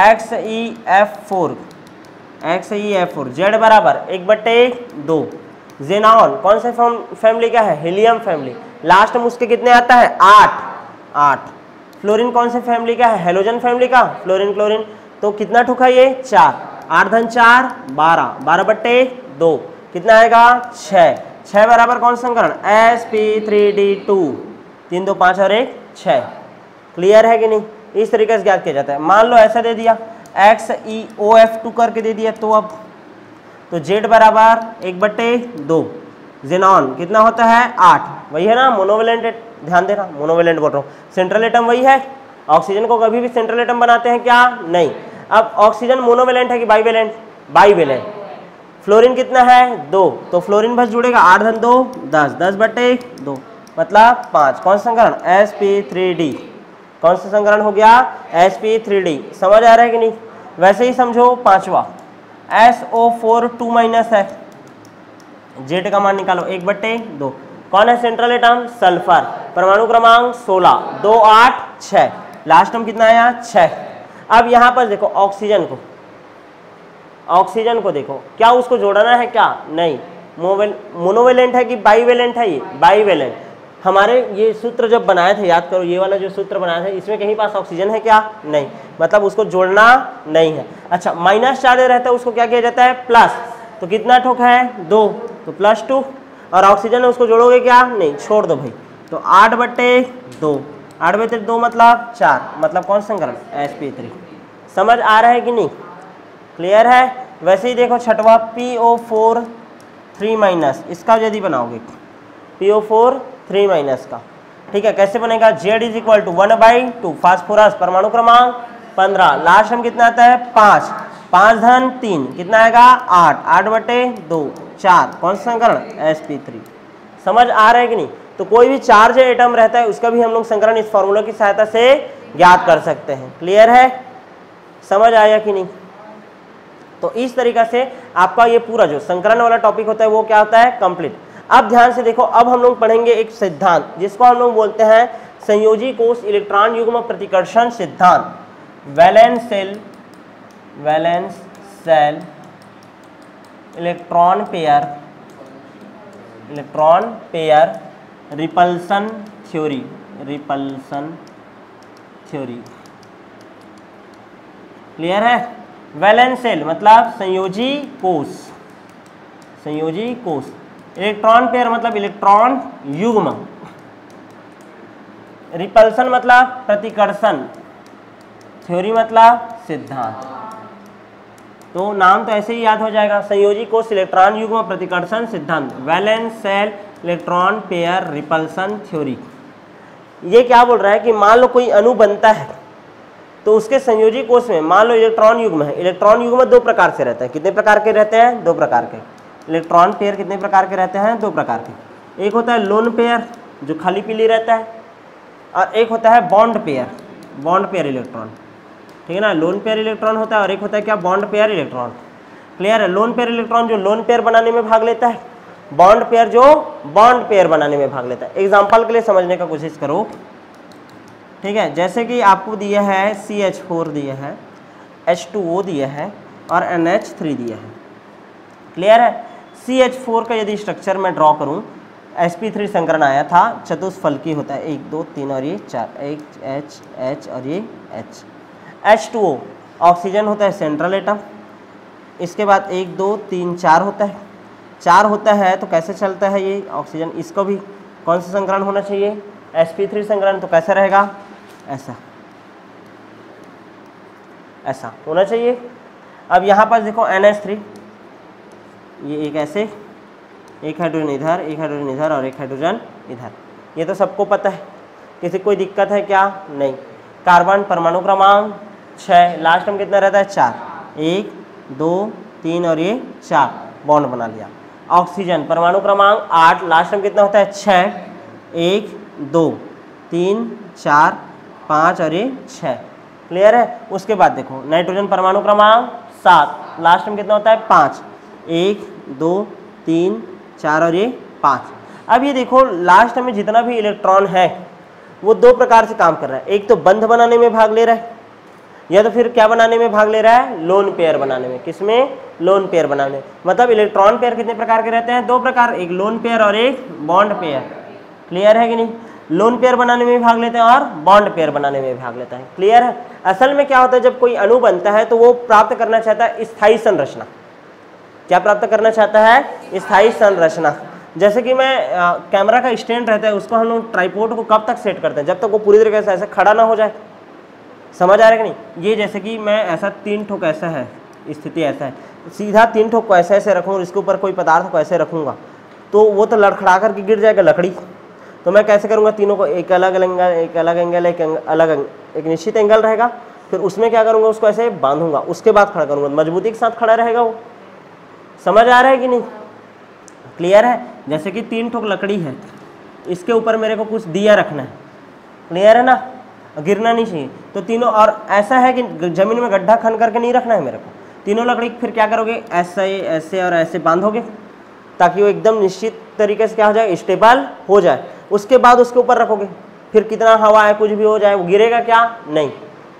XeF4 जेड बराबर 1/2। जेनॉन कौन से फैमिली का है? Helium family. लास्ट में उसके कितने आता है? 8। फ्लोरीन कौन से फैमिली का है? हेलोजन फैमिली का। Fluorine chlorine. तो कितना ठुका ये? 4। 8 धन 4 12। 12/2 कितना आएगा? 6। 6 बराबर कौन सा संकरण? sp3d2। 3 2 5 और 1 6। क्लियर है कि नहीं? इस तरीके से ज्ञात किया जाता है। मान लो ऐसा दे दिया, XeOF2 करके दे दिया, तो अब तो जेड बराबर 1/2। जेनॉन कितना होता है? 8। वही है ना मोनोवेलेंट, ध्यान देना मोनोवेलेंट बोल रहा हूँ। सेंट्रल एटम वही है। ऑक्सीजन को कभी भी सेंट्रल एटम बनाते हैं क्या? नहीं। अब ऑक्सीजन मोनोवेलेंट है कि बाइवेलेंट? बाइवेलेंट। फ्लोरीन कितना है? 2। तो फ्लोरीन बस जुड़ेगा। 8 धन 2 10। 10/2 मतलब 5। कौन सा संकरण? sp3d। कौन सा संकरण हो गया? sp3d। समझ आ रहा है कि नहीं? वैसे ही समझो पांचवा SO4 2- है। जेड का मान निकालो 1/2। कौन है सेंट्रल एटम? सल्फर। परमाणु क्रमांक 16। 2 8 6। लास्ट में कितना आया? 6। अब यहाँ पर देखो ऑक्सीजन को देखो, क्या उसको जोड़ना है क्या? नहीं। मोनोवेलेंट है कि बाइवेलेंट है? ये बाइवेलेंट। हमारे ये सूत्र जब बनाए थे, याद करो, ये वाला जो सूत्र बनाया था इसमें कहीं पास ऑक्सीजन है क्या? नहीं। मतलब उसको जोड़ना नहीं है। अच्छा, माइनस चार्ज रहता है उसको क्या किया जाता है? प्लस। तो कितना ठोक है? 2। तो +2। और ऑक्सीजन है उसको जोड़ोगे क्या? नहीं, छोड़ दो भाई। तो 8/2। 8/2 मतलब 4। मतलब कौन सा संकरण? sp3। समझ आ रहा है कि नहीं? क्लियर है? वैसे ही देखो छठवा PO4 3-, इसका यदि बनाओगे PO4 3- का, ठीक है, कैसे बनेगा, Z is equal to 1/2, phosphorus परमाणु क्रमांक 15, लास्ट में कितना आता है 5, 5 धन 3 कितना आएगा 8, 8/2 4, कौन सा संकरण sp3। समझ आ रहा है कि नहीं। तो कोई भी चार्ज एटम रहता है उसका भी हम लोग संकरण इस फॉर्मूला की सहायता से ज्ञात कर सकते हैं। क्लियर है, समझ आया कि नहीं। तो इस तरीका से आपका ये पूरा जो संकरण वाला टॉपिक होता है वो क्या होता है कंप्लीट। अब ध्यान से देखो, अब हम लोग पढ़ेंगे एक सिद्धांत जिसको हम लोग बोलते हैं संयोजी कोष इलेक्ट्रॉन युग्म प्रतिकर्षण सिद्धांत। Valence shell electron pair repulsion theory, clear है। वैलेंस सेल मतलब संयोजी कोष, इलेक्ट्रॉन पेयर मतलब इलेक्ट्रॉन युग्म, रिपल्सन मतलब प्रतिकर्षण, थ्योरी मतलब सिद्धांत। तो नाम तो ऐसे ही याद हो जाएगा, संयोजी कोष इलेक्ट्रॉन युग्म प्रतिकर्षण सिद्धांत, valence shell electron pair repulsion theory. ये क्या बोल रहा है कि मान लो कोई अणु बनता है तो उसके संयोजी कोष में मान लो इलेक्ट्रॉन युग्म है। इलेक्ट्रॉन युग्म दो प्रकार से रहते हैं, कितने प्रकार के रहते हैं, दो प्रकार के। इलेक्ट्रॉन पेयर कितने प्रकार के रहते हैं, दो प्रकार के। एक होता है लोन पेयर जो खाली पीली रहता है, और एक होता है बॉन्ड पेयर इलेक्ट्रॉन, ठीक है ना। लोन पेयर इलेक्ट्रॉन होता है और एक होता है क्या, बॉन्ड पेयर इलेक्ट्रॉन। क्लियर है। लोन पेयर इलेक्ट्रॉन जो लोन पेयर बनाने में भाग लेता है, बॉन्ड पेयर जो बॉन्ड पेयर बनाने में भाग लेता है। एग्जाम्पल के लिए समझने का कोशिश करो, ठीक है। जैसे कि आपको दिया है CH4 दिया है, H2O दिया है और NH3 दिया है। क्लियर है। CH4 का यदि स्ट्रक्चर मैं ड्रॉ करूं, sp3 संकरण आया था, चतुष्फलकी होता है, 1 2 3 और ये 4, H और ये H। H2O ऑक्सीजन होता है सेंट्रल एटम, इसके बाद 1 2 3 4 होता है, 4 होता है तो कैसे चलता है ये ऑक्सीजन, इसको भी कौन सा संकरण होना चाहिए, sp3 संकरण। तो कैसा रहेगा, ऐसा होना चाहिए। अब यहाँ पर देखो NH3, ये एक ऐसे, एक हाइड्रोजन इधर, एक हाइड्रोजन इधर और एक हाइड्रोजन इधर। ये तो सबको पता है, किसी कोई दिक्कत है क्या, नहीं। कार्बन परमाणु क्रमांक 6, लास्ट में कितना रहता है 4, 1 2 3 और ये 4, बॉन्ड बना लिया। ऑक्सीजन परमाणु क्रमांक 8, लास्ट में कितना होता है 6, 1 2 3 4 5 और ये 6। क्लियर है। उसके बाद देखो नाइट्रोजन परमाणु क्रमांक 7, लास्ट में कितना होता है 5, 1 2 3 4 और ये 5। अब ये देखो लास्ट में जितना भी इलेक्ट्रॉन है वो दो प्रकार से काम कर रहा है, एक तो बंध बनाने में भाग ले रहा है, या तो फिर क्या बनाने में भाग ले रहा है, लोन पेयर बनाने में। किसमें, लोन पेयर बनाने। मतलब इलेक्ट्रॉन पेयर कितने प्रकार के रहते हैं, दो प्रकार, एक लोन पेयर और एक बॉन्ड पेयर। क्लियर है कि नहीं। लोन पेयर बनाने में भी भाग लेते हैं और बॉन्ड पेयर बनाने में भी भाग लेता है। क्लियर है। असल में क्या होता है, जब कोई अणु बनता है तो वो प्राप्त करना चाहता है स्थायी संरचना। क्या प्राप्त करना चाहता है, स्थायी संरचना। जैसे कि मैं कैमरा का स्टैंड रहता है, उसको हम लोग ट्राइपॉड को कब तक सेट करते हैं, जब तक वो पूरी तरीके से ऐसे खड़ा ना हो जाए। समझ आ रहा है कि नहीं। ये जैसे कि मैं ऐसा 3 ठोक ऐसा है, स्थिति ऐसा है, सीधा 3 ठोक को ऐसे ऐसे रखूँ और इसके ऊपर कोई पदार्थ को ऐसे रखूँगा तो वो तो लड़खड़ा करके गिर जाएगा लकड़ी। तो मैं कैसे करूँगा, तीनों को एक अलग एंगल, एक अलग एंगल, एक निश्चित एंगल रहेगा, फिर उसमें क्या करूँगा, उसको ऐसे बांधूंगा, उसके बाद खड़ा करूँगा, मजबूती के साथ खड़ा रहेगा वो। समझ आ रहा है कि नहीं। क्लियर है। जैसे कि 3 ठोक लकड़ी है, इसके ऊपर मेरे को कुछ दिया रखना है। क्लियर है ना, गिरना नहीं चाहिए। तो तीनों, और ऐसा है कि जमीन में गड्ढा खन करके नहीं रखना है मेरे को। तीनों लकड़ी फिर क्या करोगे, ऐसे ऐसे और ऐसे बांधोगे ताकि वो एकदम निश्चित तरीके से क्या हो जाए, स्टेबल हो जाए। उसके बाद उसके ऊपर रखोगे, फिर कितना हवा है कुछ भी हो जाए वो गिरेगा क्या, नहीं।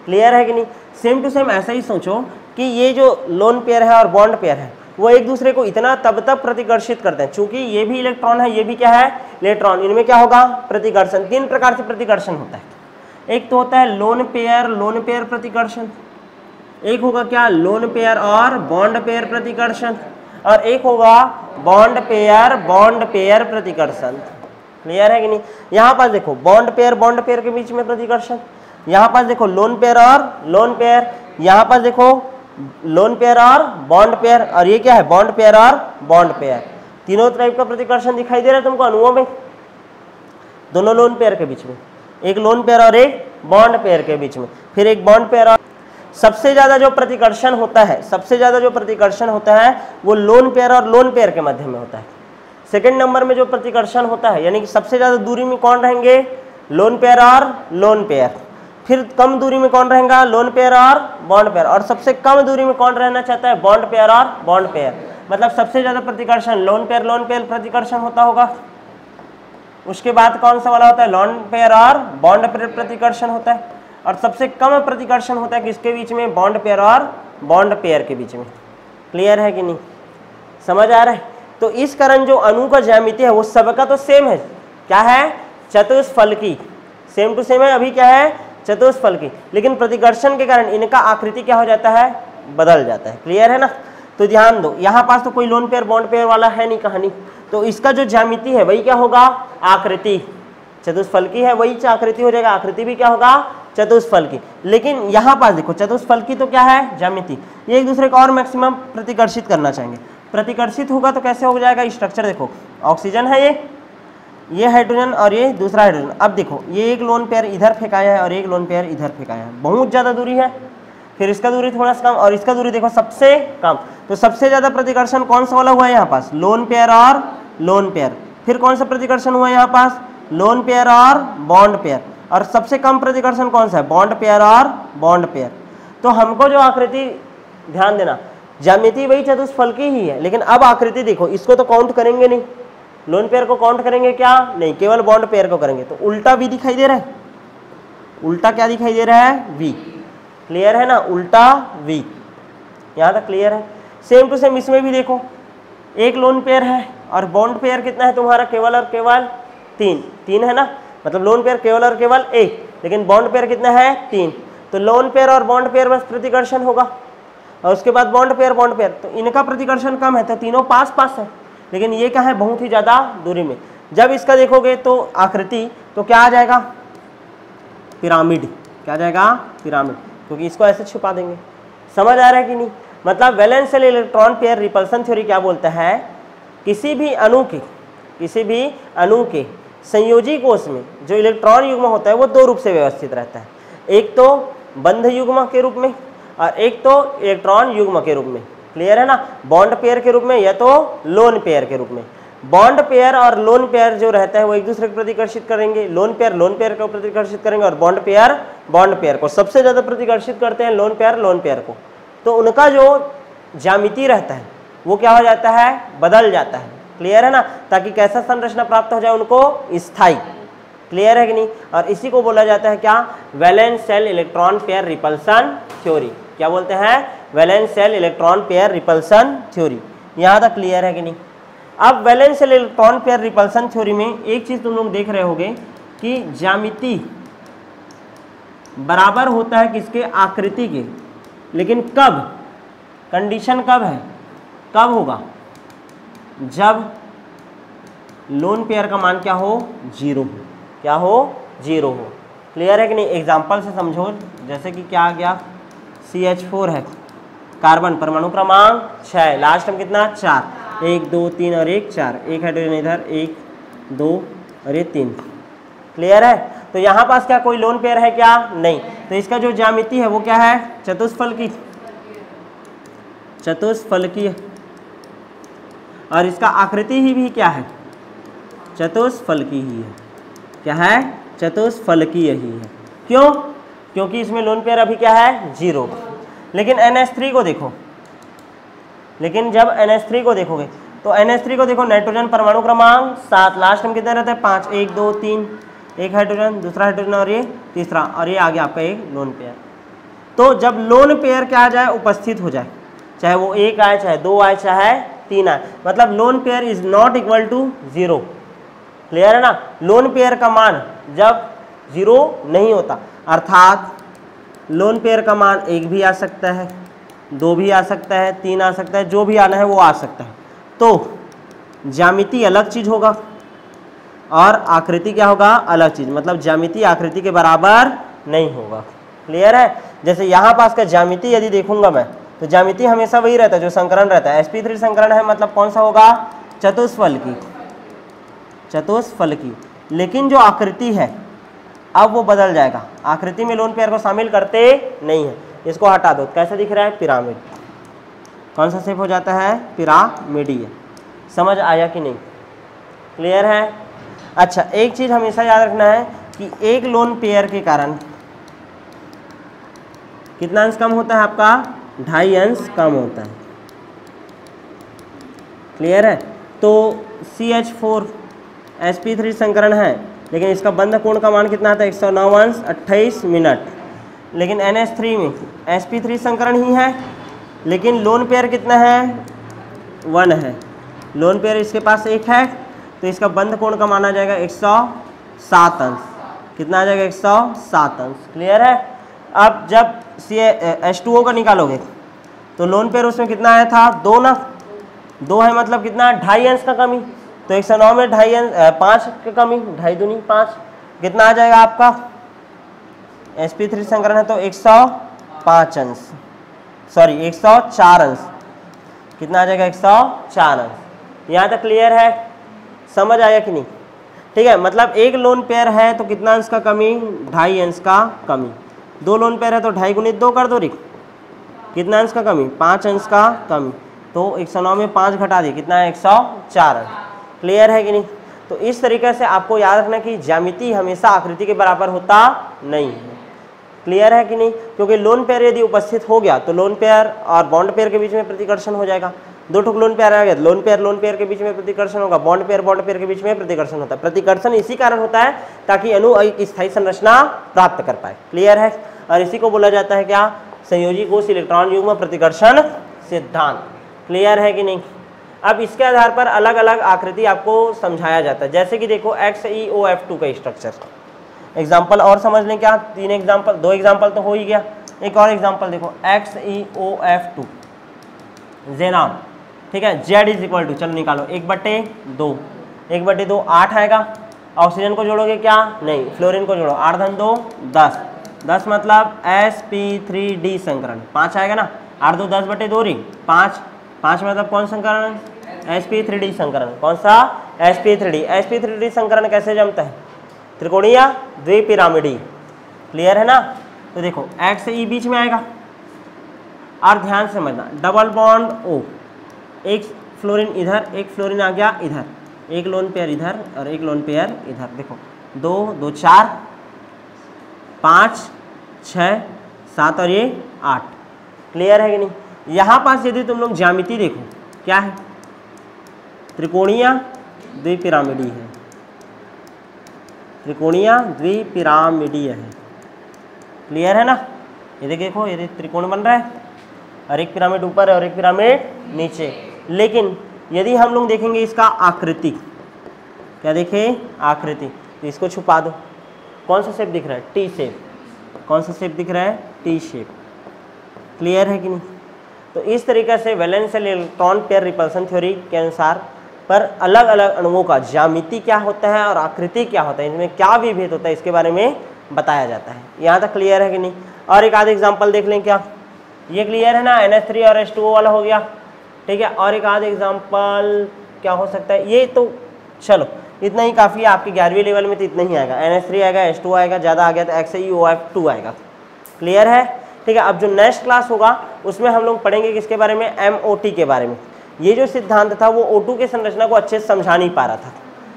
क्लियर है कि नहीं। सेम टू सेम ऐसा ही सोचो कि ये जो लोन पेयर है और बॉन्ड पेयर है वो एक दूसरे को इतना तब तक प्रतिकर्षित करते हैं, चूंकि ये भी इलेक्ट्रॉन है, ये भी क्या है, इलेक्ट्रॉन। इनमें क्या होगा, प्रतिकर्षण। 3 प्रकार से प्रतिकर्षण होता है। एक तो होता है लोन पेयर प्रतिकर्षण, एक होगा क्या, लोन पेयर और बॉन्ड पेयर प्रतिकर्षण, और एक होगा बॉन्ड पेयर प्रतिकर्षण। क्लियर है कि नहीं। यहाँ पास देखो बॉन्ड पेयर के बीच में प्रतिकर्षण, यहाँ पास देखो लोन पेयर और लोन पेयर, यहाँ पास देखो लोन पेयर और बॉन्ड पेयर, और ये क्या है, बॉन्ड पेयर और बॉन्ड पेयर। तीनों टाइप का प्रतिकर्षण दिखाई दे रहा है तुमको अणुओं में। दोनों लोन पेयर के बीच में, एक लोन पेयर और एक बॉन्ड पेयर के बीच में, फिर एक बॉन्ड पेयर और सबसे ज़्यादा जो प्रतिकर्षण होता है, सबसे ज़्यादा जो प्रतिकर्षण होता है वो लोन पेयर और लोन पेयर के मध्य में होता है। सेकंड नंबर में जो प्रतिकर्षण होता है यानी कि सबसे ज़्यादा दूरी में कौन रहेंगे, लोन पेयर और लोन पेयर। फिर कम दूरी में कौन रहेगा, लोन पेयर और बॉन्ड पेयर। और सबसे कम दूरी में कौन रहना चाहता है, बॉन्ड पेयर और बॉन्ड पेयर। मतलब सबसे ज़्यादा प्रतिकर्षण लोन पेयर प्रतिकर्षण होता होगा। उसके बाद कौन सा वाला होता है, लोन पेयर और बॉन्ड पेयर प्रतिकर्षण होता है। और सबसे कम प्रतिकर्षण होता है किसके बीच में, बॉन्ड पेयर और बॉन्ड पेयर के बीच में। क्लियर है कि नहीं, समझ आ रहा है। तो इस कारण जो अणु का ज्यामिति है वो सबका तो सेम है, क्या है, चतुष्फलकी, सेम टू सेम है। अभी क्या है, चतुष्फलकी, लेकिन प्रतिकर्षण के कारण इनका आकृति क्या हो जाता है, बदल जाता है। क्लियर है ना। तो ध्यान दो, यहाँ पास तो कोई लोन पेयर बॉन्ड पेयर वाला है नहीं कहानी, तो इसका जो ज्यामिति है वही क्या होगा, आकृति। चतुष्फलकी है वही आकृति हो जाएगा, आकृति भी क्या होगा, चतुष्फलकी। लेकिन यहाँ पास देखो चतुष्फलकी तो क्या है, ज्यामिति, ये एक दूसरे को और मैक्सिमम प्रतिकर्षित करना चाहेंगे। प्रतिकर्षित होगा तो कैसे हो जाएगा, स्ट्रक्चर देखो, ऑक्सीजन है ये हाइड्रोजन और ये दूसरा हाइड्रोजन। अब देखो ये एक लोन पेयर इधर फेंकाया है और एक लोन पेयर इधर फेंकाया है, बहुत ज़्यादा दूरी है। फिर इसका दूरी थोड़ा सा कम और इसका दूरी देखो सबसे कम। तो सबसे ज़्यादा प्रतिकर्षण कौन सा वाला हुआ है यहाँ पास, लोन पेयर और लोन पेयर। फिर कौन सा प्रतिकर्षण हुआ है यहाँ पास, लोन पेयर और बॉन्ड पेयर। और सबसे कम प्रतिकर्षण कौन सा है, बॉन्ड पेयर और बॉन्ड पेयर। तो हमको जो आकृति, ध्यान देना, ज्यामिति वही चतुष्फलकी ही है, लेकिन अब आकृति देखो, इसको तो काउंट करेंगे नहीं, लोन पेयर को काउंट करेंगे क्या, नहीं, केवल बॉन्ड पेयर को करेंगे। तो उल्टा वी दिखाई दे रहा है, उल्टा क्या दिखाई दे रहा है, वी। क्लियर है ना, उल्टा वी, यहाँ तक क्लियर है। सेम टू सेम इसमें भी देखो, एक लोन पेयर है और बॉन्ड पेयर कितना है तुम्हारा, केवल और केवल तीन है ना। मतलब लोन पेयर केवल और केवल एक, लेकिन बॉन्ड पेयर कितना है, 3। तो लोन पेयर और बॉन्ड पेयर बस प्रतिकर्षण होगा, और उसके बाद बॉन्ड पेयर तो इनका प्रतिकर्षण कम है, तो तीनों पास पास है, लेकिन ये क्या है, बहुत ही ज़्यादा दूरी में। जब इसका देखोगे तो आकृति तो क्या आ जाएगा, पिरामिड। क्या आ जाएगा, पिरामिड, क्योंकि इसको ऐसे छुपा देंगे। समझ आ रहा है कि नहीं। मतलब valence shell electron pair repulsion theory क्या बोलता है, किसी भी अणु के संयोजी कोश में जो इलेक्ट्रॉन युग्म होता है वो 2 रूप से व्यवस्थित रहता है, एक तो बंध युग्म के रूप में और एक तो इलेक्ट्रॉन युग्म के रूप में। क्लियर है ना, बॉन्ड पेयर के रूप में या तो लोन पेयर के रूप में। बॉन्ड पेयर और लोन पेयर जो रहता है वो एक दूसरे को प्रतिकर्षित करेंगे, लोन पेयर को प्रतिकर्षित करेंगे और बॉन्ड पेयर को। सबसे ज़्यादा प्रतिकर्षित करते हैं लोन पेयर को। तो उनका जो ज्यामिति रहता है वो क्या हो जाता है, बदल जाता है। क्लियर है ना, ताकि कैसा संरचना प्राप्त हो जाए उनको, स्थायी। क्लियर है कि नहीं। और इसी को बोला जाता है क्या, valence shell electron pair repulsion theory. क्या बोलते हैं, valence shell electron pair repulsion theory. यहाँ तक क्लियर है कि नहीं। अब valence shell electron pair repulsion theory में एक चीज़ तुम लोग देख रहे होगे कि ज्यामिति बराबर होता है किसके, आकृति के। लेकिन कब, कंडीशन कब है, कब होगा, जब लोन पेयर का मान क्या हो, 0 हो। क्या हो, 0 हो। क्लियर है कि नहीं। एग्जाम्पल से समझो, जैसे कि क्या आ गया, CH4 है, कार्बन परमाणु क्रमांक 6, लास्ट में कितना, 4, 1 2 3 और 1 4, एक हाइड्रोजन इधर, 1 2 और ये 3। क्लियर है। तो यहाँ पास क्या कोई लोन पेयर है क्या, नहीं। तो इसका जो ज्यामिति है वो क्या है, चतुष्फलकी है। और इसका आकृति ही भी क्या है, चतुष्फलकी ही है। क्या है, चतुष्फलकीय ही है। क्यों, क्योंकि इसमें लोन पेयर अभी क्या है, 0। लेकिन NH3 को देखो, लेकिन जब NH3 को देखोगे तो NH3 को देखो, नाइट्रोजन परमाणु क्रमांक 7, लास्ट में कितना रहता है, 5, 1 2 3, एक हाइड्रोजन, दूसरा हाइड्रोजन और ये तीसरा, और ये आ गया आपका एक लोन पेयर। तो जब लोन पेयर क्या आ जाए, उपस्थित हो जाए, चाहे वो 1 आए, चाहे 2 आए, चाहे 3 आए, मतलब lone pair is not equal to 0। Clear है ना। लोन पेयर का मान जब 0 नहीं होता, अर्थात लोन पेयर का मान 1 भी आ सकता है, 2 भी आ सकता है, 3 आ सकता है, जो भी आना है वो आ सकता है, तो ज्यामिति अलग चीज होगा और आकृति क्या होगा, अलग चीज। मतलब ज्यामिति आकृति के बराबर नहीं होगा। क्लियर है। जैसे यहाँ पास का ज्यामिति यदि देखूंगा मैं, तो ज्यामिति हमेशा वही रहता है जो संकरण रहता है। sp3 संकरण है, मतलब कौन सा होगा, चतुष्फलकी। लेकिन जो आकृति है अब वो बदल जाएगा, आकृति में लोन पेयर को शामिल करते नहीं है, इसको हटा दो। कैसे दिख रहा है? पिरामिड। कौन सा शेप हो जाता है? पिरामिडीय। समझ आया कि नहीं? क्लियर है? अच्छा, एक चीज हमेशा याद रखना है कि एक लोन पेयर के कारण कितना अंश कम होता है आपका? 2.5 अंश कम होता है। क्लियर है? तो CH4 sp3 संकरण है, लेकिन इसका बंध कोण का मान कितना आता है? 109 अंश 28 मिनट। लेकिन NH3 में sp3 संकरण ही है, लेकिन लोन पेयर कितना है? 1 है। लोन पेयर इसके पास 1 है, तो इसका बंध कोण का मान आ जाएगा 107 अंश। कितना आ जाएगा? 107 अंश। क्लियर है? अब जब H2O का निकालोगे तो लोन पेयर उसमें कितना आया था? 2 ना, 2 है मतलब कितना? 2.5 अंश का कमी। तो 109 में 2.5 अंश 5 की कमी, 2.5 दूनी 5, कितना आ जाएगा आपका? sp3 संकरण है तो 105 अंश, सॉरी 104 अंश। कितना आ जाएगा? 104 अंश। यहाँ तक क्लियर है? समझ आया कि नहीं? ठीक है, मतलब एक लोन पेयर है तो कितना अंश का कमी? 2.5 अंश का कमी। 2 लोन पेयर है तो 2.5 गुणित 2 कर दो रे, कितना अंश का कमी? 5 अंश का कमी। तो 109 में 5 घटा दिए, कितना है? 104 अंश। क्लियर है कि नहीं? तो इस तरीके से आपको याद रखना कि ज्यामिति हमेशा आकृति के बराबर होता नहीं है। क्लियर है कि नहीं? क्योंकि लोन पेयर यदि उपस्थित हो गया तो लोन पेयर और बॉन्ड पेयर के बीच में प्रतिकर्षण हो जाएगा। 2 ठोक लोन पेयर आ गया, लोन पेयर के बीच में प्रतिकर्षण होगा, बॉन्ड पेयर के बीच में प्रतिकर्षण होता है। प्रतिकर्षण इसी कारण होता है ताकि अणु एक स्थायी संरचना प्राप्त कर पाए। क्लियर है? और इसी को बोला जाता है क्या? संयोजी कोश इलेक्ट्रॉन युग्म प्रतिकर्षण सिद्धांत। क्लियर है कि नहीं? अब इसके आधार पर अलग अलग आकृति आपको समझाया जाता है। जैसे कि देखो XeOF2 का स्ट्रक्चर, एग्जाम्पल और समझ लें क्या? 2 एग्जाम्पल तो हो ही गया। एक और एग्जाम्पल देखो, XeOF2 जेनाम, ठीक है। Z इज इक्वल टू, चलो निकालो, 1/2, 1/2 8 आएगा। ऑक्सीजन को जोड़ोगे क्या? नहीं, फ्लोरीन को जोड़ो, 8 धन 2 10, 10 मतलब sp3d संकरण 5 आएगा ना। 8 2 10/2 री 5, 5 मतलब कौन संकरण? sp3d संकरण। कौन सा? sp3d। sp3d संकरण कैसे जमता है? त्रिकोणीय द्विपिरामिडी। क्लियर है ना? तो देखो X से E बीच में आएगा, और ध्यान से समझना, डबल बॉन्ड O, एक फ्लोरीन इधर, एक फ्लोरीन आ गया इधर, एक लोन पेयर इधर और एक लोन पेयर इधर। देखो 2 2 4 5 6 7 और ये 8। क्लियर है कि नहीं? यहाँ पास यदि तुम लोग ज्यामिति देखो, क्या है? त्रिकोणीय द्विपिरामिडी है, त्रिकोणीय द्विपिरामिडीय है। क्लियर है ना? ये देखो, ये त्रिकोण बन रहा है और एक पिरामिड ऊपर है और एक पिरामिड नीचे। लेकिन यदि हम लोग देखेंगे इसका आकृति, क्या देखें? आकृति, तो इसको छुपा दो। कौन सा शेप दिख रहा है? T shape. कौन सा शेप दिख रहा है? T shape. क्लियर है कि नहीं? तो इस तरीके से valence electron pair repulsion theory के अनुसार पर अलग अलग अणुओं का ज्यामिति क्या होता है और आकृति क्या होता है, इनमें क्या विभेद होता है, इसके बारे में बताया जाता है। यहाँ तक क्लियर है कि नहीं? और एक आध एग्जाम्पल देख लें क्या? ये क्लियर है ना? NH3 और H2O वाला हो गया, ठीक है। और एक आध एग्जाम्पल क्या हो सकता है? ये तो चलो इतना ही काफ़ी है, आपके 11वीं लेवल में तो इतना ही आएगा। NH3 आएगा, H2O आएगा, ज़्यादा आ गया तो XeOF2 आएगा। क्लियर है? ठीक है। अब जो नेक्स्ट क्लास होगा उसमें हम लोग पढ़ेंगे किसके बारे में? MOT के बारे में। ये जो सिद्धांत था वो O2 के संरचना को अच्छे से समझा नहीं पा रहा था,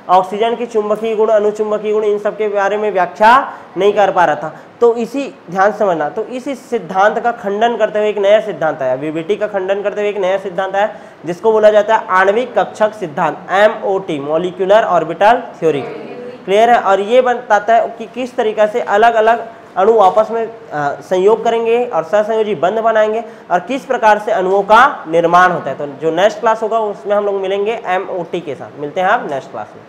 ऑक्सीजन की चुंबकीय गुण, अनुचुंबकीय गुण, इन सब के बारे में व्याख्या नहीं कर पा रहा था। तो इसी ध्यान समझना, तो इसी सिद्धांत का खंडन करते हुए एक नया सिद्धांत आया, VBT का खंडन करते हुए एक नया सिद्धांत आया जिसको बोला जाता है आणविक कक्षक सिद्धांत, MOT, molecular orbital theory. Clear है? और ये बताता है कि किस तरीके से अलग अलग अणु आपस में संयोग करेंगे और सहसंयोजी बंध बनाएंगे और किस प्रकार से अणुओं का निर्माण होता है। तो जो नेक्स्ट क्लास होगा उसमें हम लोग मिलेंगे MOT के साथ। मिलते हैं आप नेक्स्ट क्लास में।